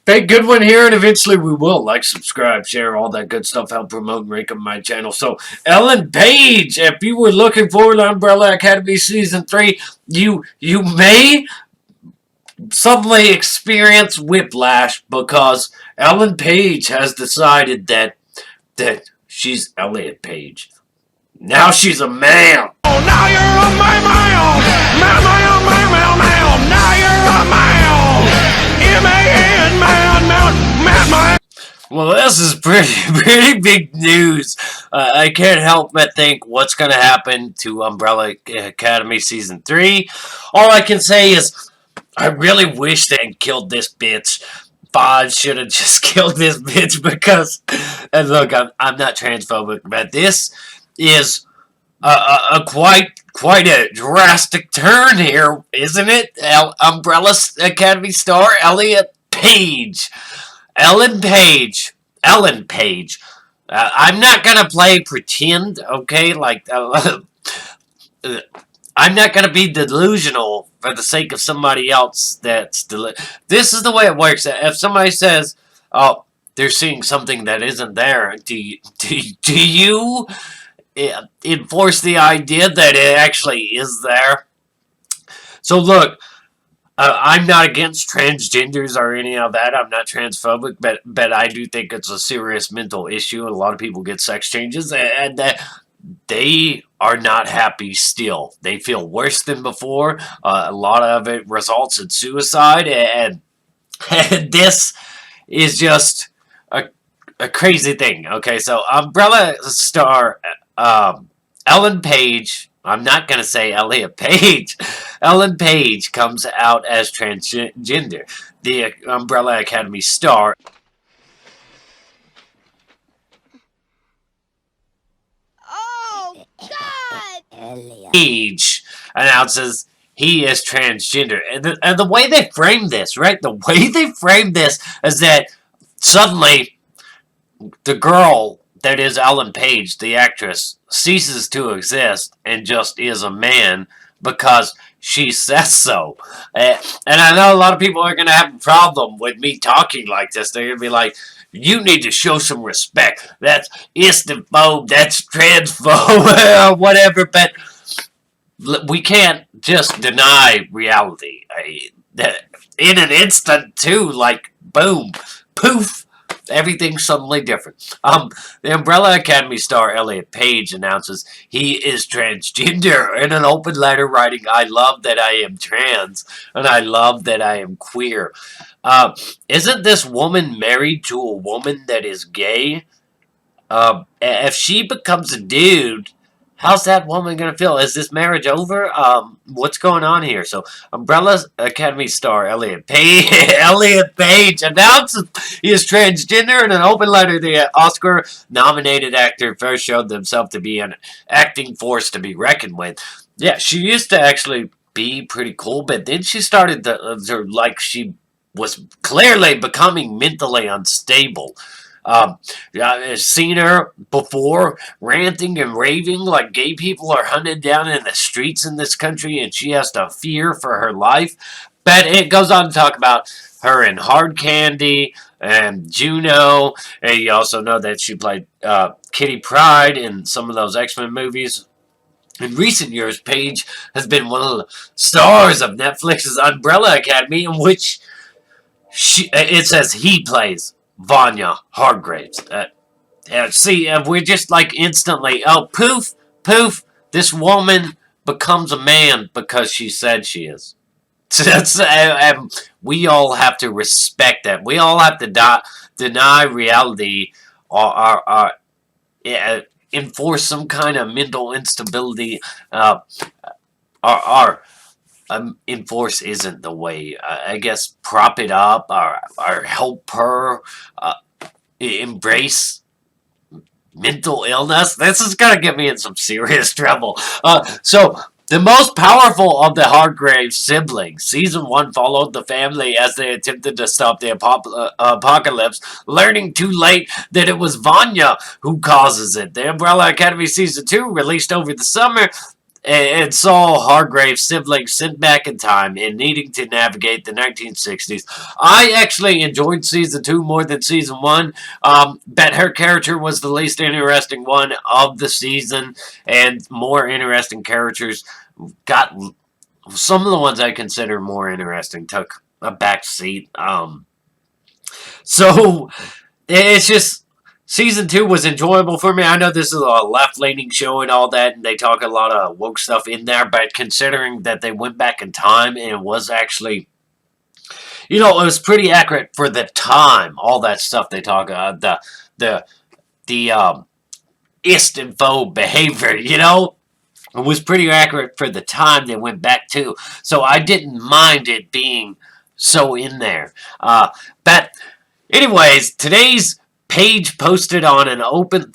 Hey, good one here, and eventually we will like, subscribe, share, all that good stuff, help promote and rank up my channel. So, Ellen Page, if you were looking forward to Umbrella Academy Season 3, you may suddenly experience whiplash because Ellen Page has decided that she's Elliot Page. Now she's a man. Oh, now you're a man, man. Now you're a man. M-A-N, man. Well, this is pretty big news. I can't help but think what's going to happen to Umbrella Academy Season 3. All I can say is I really wish they had killed this bitch. Five should have just killed this bitch because, and look, I'm not transphobic, but this is a quite a drastic turn here, isn't it? Umbrella Academy star Elliot Page. Ellen Page. I'm not gonna play pretend, okay? I'm not gonna be delusional for the sake of somebody else that's this is the way it works. If somebody says, oh, they're seeing something that isn't there, do you enforce the idea that it actually is there? So look, I'm not against transgenders or any of that. I'm not transphobic, but I do think it's a serious mental issue. A lot of people get sex changes, and they are not happy still. They feel worse than before. A lot of it results in suicide, and this is just a crazy thing. Okay, so Umbrella star Ellen Page. I'm not going to say Elliot Page. Ellen Page comes out as transgender. The Umbrella Academy star. Oh, God! Page announces he is transgender. And the way they frame this, right? The way they frame this is that suddenly the girl that is Ellen Page, the actress, ceases to exist and just is a man because she says so. And I know a lot of people are going to have a problem with me talking like this. They're going to be like, you need to show some respect. That's istophobe, that's transphobe, whatever. But we can't just deny reality. In an instant, too, like, boom, poof. Everything's suddenly different. The Umbrella Academy star Elliot Page announces he is transgender in an open letter writing, I love that I am trans, and I love that I am queer. Isn't this woman married to a woman that is gay? If she becomes a dude, how's that woman gonna feel? Is this marriage over? What's going on here? So, Umbrella Academy star Elliot Page announces he is transgender in an open letter. The Oscar-nominated actor first showed himself to be an acting force to be reckoned with. Yeah, she used to actually be pretty cool, but then she started to she was clearly becoming mentally unstable. I've seen her before ranting and raving like gay people are hunted down in the streets in this country and she has to fear for her life. But it goes on to talk about her in Hard Candy and Juno. And you also know that she played Kitty Pryde in some of those X-Men movies. In recent years, Paige has been one of the stars of Netflix's Umbrella Academy, in which it says he plays Vanya Hargraves. We're just like instantly, oh, poof, poof, this woman becomes a man because she said she is. So we all have to respect that. We all have to deny reality or enforce some kind of mental instability. Enforce isn't the way. I guess prop it up or help her embrace mental illness. This is gonna get me in some serious trouble. So the most powerful of the Hargraves siblings. Season 1 followed the family as they attempted to stop the apocalypse, learning too late that it was Vanya who causes it. The Umbrella Academy Season 2, released over the summer, and saw Hargrave's siblings sent back in time and needing to navigate the 1960s. I actually enjoyed season 2 more than season 1. Bet her character was the least interesting one of the season, and more interesting characters got. Some of the ones I consider more interesting took a back seat. So it's just season 2 was enjoyable for me. I know this is a left leaning show and all that, and they talk a lot of woke stuff in there, but considering that they went back in time and it was actually, it was pretty accurate for the time. All that stuff they talk about, the ist and faux behavior, it was pretty accurate for the time they went back to. So I didn't mind it being so in there. But anyways, today's page posted on an open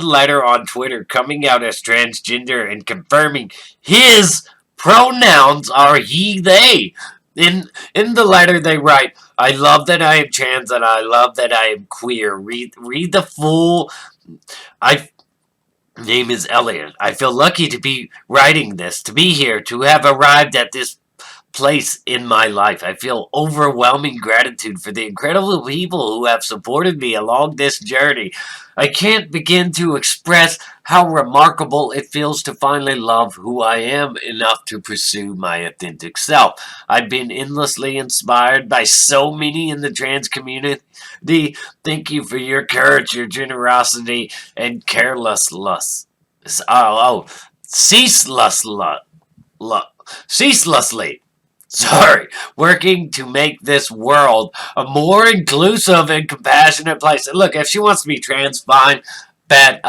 letter on Twitter coming out as transgender and confirming his pronouns are he, they. In the letter they write, I love that I am trans and I love that I am queer. Read the full. Name is Elliot. I feel lucky to be writing this, to be here, to have arrived at this place in my life. I feel overwhelming gratitude for the incredible people who have supported me along this journey. I can't begin to express how remarkable it feels to finally love who I am enough to pursue my authentic self. I've been endlessly inspired by so many in the trans community. Thank you for your courage, your generosity, and carelessness. Ceaselessly. Sorry, working to make this world a more inclusive and compassionate place. And look, if she wants to be trans, fine, but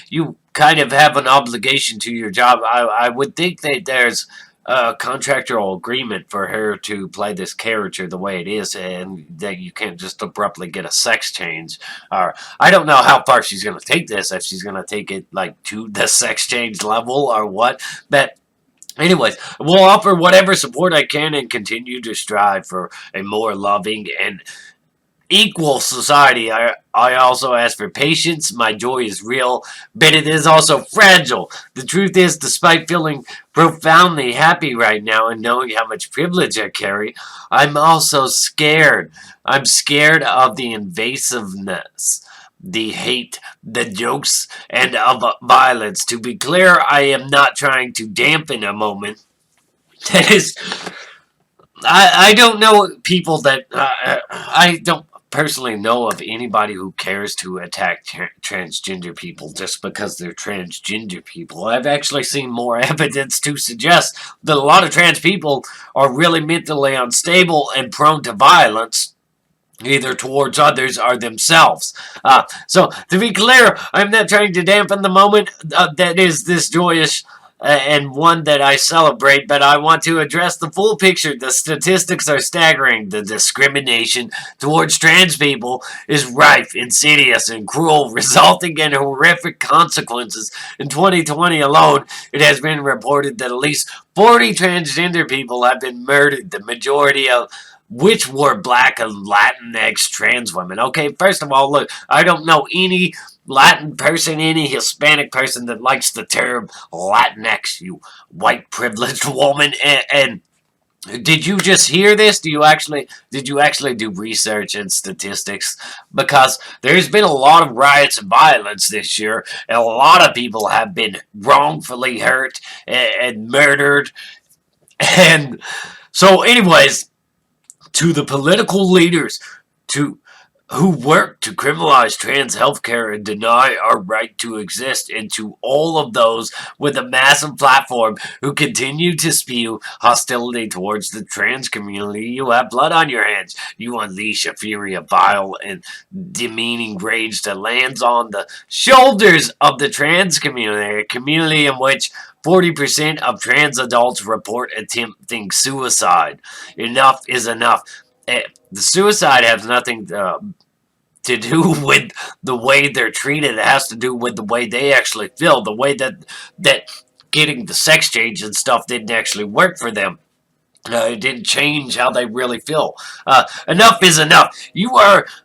you kind of have an obligation to your job. I would think that there's a contractual agreement for her to play this character the way it is, and that you can't just abruptly get a sex change. Or I don't know how far she's going to take this, if she's going to take it like to the sex change level or what, but anyways, we'll offer whatever support I can and continue to strive for a more loving and equal society. I also ask for patience. My joy is real, but it is also fragile. The truth is, despite feeling profoundly happy right now and knowing how much privilege I carry, I'm also scared. I'm scared of the invasiveness, the hate, the jokes, and of violence. To be clear, I am not trying to dampen a moment. That is, I don't know people that, I don't personally know of anybody who cares to attack transgender people just because they're transgender people. I've actually seen more evidence to suggest that a lot of trans people are really mentally unstable and prone to violence, either towards others or themselves. So, to be clear, I'm not trying to dampen the moment that is this joyous and one that I celebrate, but I want to address the full picture. The statistics are staggering. The discrimination towards trans people is rife, insidious, and cruel, resulting in horrific consequences. In 2020 alone, it has been reported that at least 40 transgender people have been murdered, the majority of which were black and Latinx trans women. Okay, first of all, look, I don't know any Latin person, any Hispanic person that likes the term Latinx, you white privileged woman. And did you just hear this? Did you actually do research and statistics? Because there's been a lot of riots and violence this year, and a lot of people have been wrongfully hurt and murdered. And so, anyways, to the political leaders who work to criminalize trans healthcare and deny our right to exist, and to all of those with a massive platform who continue to spew hostility towards the trans community, you have blood on your hands. You unleash a fury of vile and demeaning rage that lands on the shoulders of the trans community, a community in which 40% of trans adults report attempting suicide. Enough is enough. The suicide has nothing to do with the way they're treated. It has to do with the way they actually feel, the way that getting the sex change and stuff didn't actually work for them. It didn't change how they really feel. Enough is enough.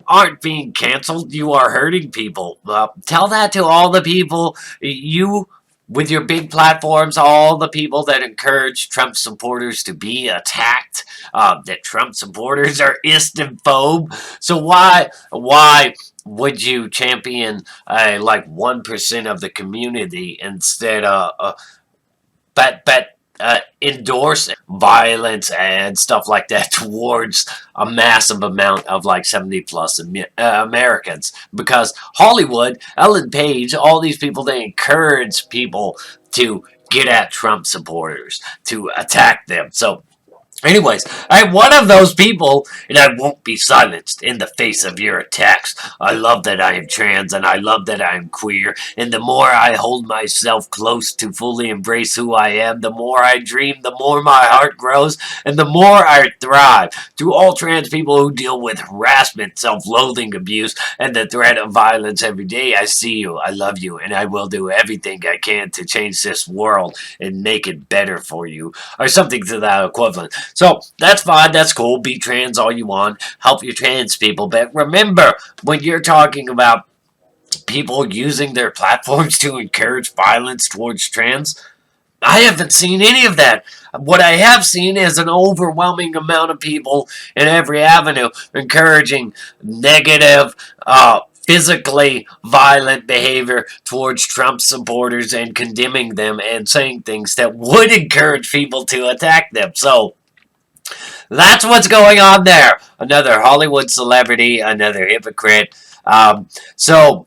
Aren't being canceled. You are hurting people. Tell that to all the people you with your big platforms, all the people that encourage Trump supporters to be attacked. That Trump supporters are Islamophobe. So why would you champion like 1% of the community instead of but endorse violence and stuff like that towards a massive amount of like 70 plus Americans? Because Hollywood, Ellen Page, all these people, they encourage people to get at Trump supporters, to attack them. So anyways, I'm one of those people, and I won't be silenced in the face of your attacks. I love that I am trans, and I love that I am queer, and the more I hold myself close to fully embrace who I am, the more I dream, the more my heart grows, and the more I thrive. To all trans people who deal with harassment, self-loathing, abuse, and the threat of violence every day, I see you, I love you, and I will do everything I can to change this world and make it better for you, or something to that equivalent. So that's fine, that's cool. Be trans all you want. Help your trans people. But remember, when you're talking about people using their platforms to encourage violence towards trans, I haven't seen any of that. What I have seen is an overwhelming amount of people in every avenue encouraging negative, physically violent behavior towards Trump supporters and condemning them and saying things that would encourage people to attack them. So that's what's going on there. Another Hollywood celebrity, another hypocrite. So,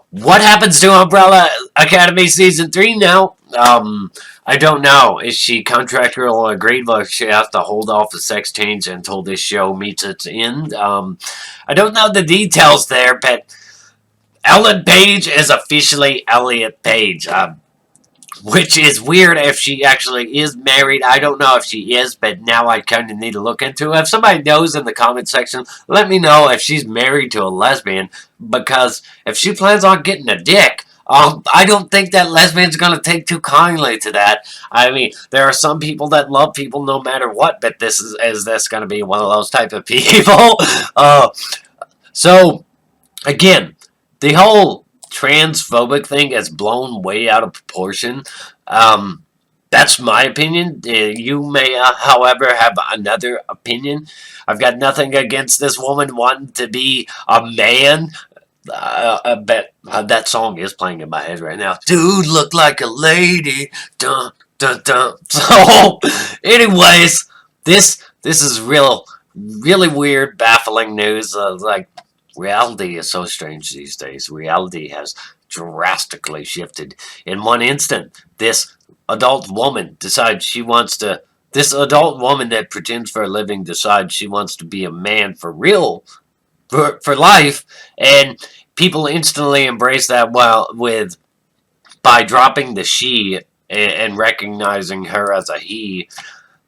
what happens to Umbrella Academy season 3 now? I don't know. Is she contractual agreed? Will she has to hold off the sex change until this show meets its end? I don't know the details there, but Ellen Page is officially Elliot Page. Which is weird if she actually is married. I don't know if she is, but now I kind of need to look into it. If somebody knows in the comment section, let me know if she's married to a lesbian. Because if she plans on getting a dick, I don't think that lesbian's going to take too kindly to that. I mean, there are some people that love people no matter what, but is this going to be one of those type of people? So, again, the whole transphobic thing is blown way out of proportion. That's my opinion. You may, however, have another opinion. I've got nothing against this woman wanting to be a man. But that song is playing in my head right now. Dude, look like a lady. Dun, dun, dun. So, anyways, this is really weird, baffling news. Like, reality is so strange these days. Reality has drastically shifted. In one instant, this adult woman decides she wants to. This adult woman that pretends for a living decides she wants to be a man for real, for life, and people instantly embrace that by dropping the she and recognizing her as a he.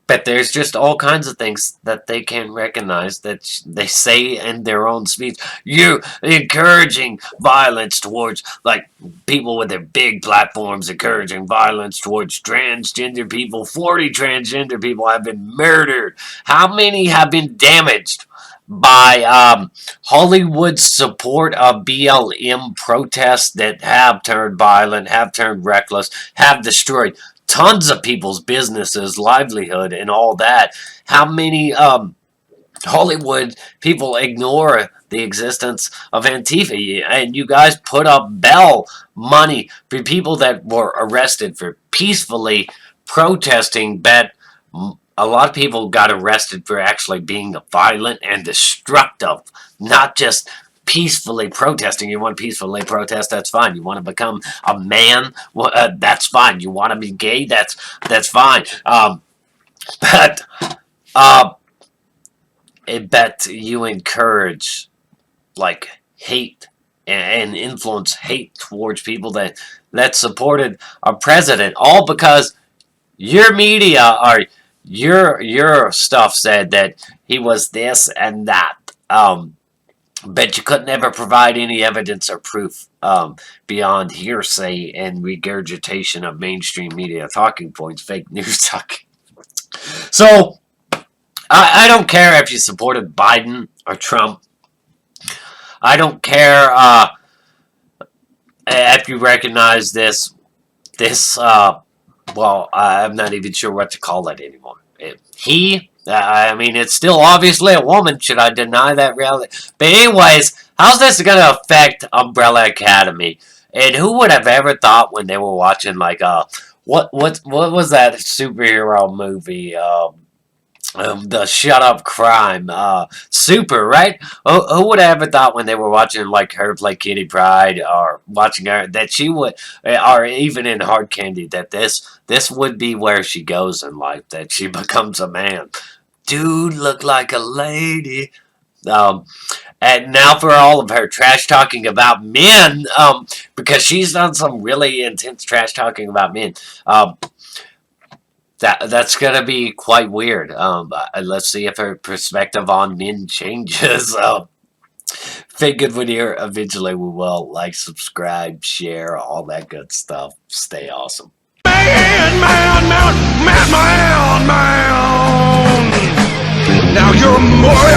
But there's just all kinds of things that they can recognize that they say in their own speech. You're encouraging violence towards, like, people with their big platforms, encouraging violence towards transgender people. 40 transgender people have been murdered. How many have been damaged by Hollywood's support of BLM protests that have turned violent, have turned reckless, have destroyed tons of people's businesses, livelihood, and all that? How many Hollywood people ignore the existence of Antifa? And you guys put up bail money for people that were arrested for peacefully protesting, but a lot of people got arrested for actually being violent and destructive, not just peacefully protesting. You want to peacefully protest, that's fine. You want to become a man, that's fine. You want to be gay, that's fine. But but you encourage, like, hate and influence hate towards people that supported a president, all because your media or your stuff said that he was this and that. But you could never provide any evidence or proof beyond hearsay and regurgitation of mainstream media talking points, fake news talking. So I don't care if you supported Biden or Trump. I don't care if you recognize this. Well, I'm not even sure what to call it anymore. I mean, it's still obviously a woman. Should I deny that reality? But anyways, how's this gonna affect Umbrella Academy? And who would have ever thought when they were watching like what was that superhero movie? The Shut Up Crime, Super, right? Who would have ever thought when they were watching like her play Kitty Pryde or watching her that she would, or even in Hard Candy, that this would be where she goes in life, that she becomes a man. Dude, look like a lady. Um, and now for all of her trash talking about men, because she's done some really intense trash talking about men. Um, that's gonna be quite weird. Let's see if her perspective on men changes. Fake good video. Eventually, we will like, subscribe, share, all that good stuff. Stay awesome. Now you're more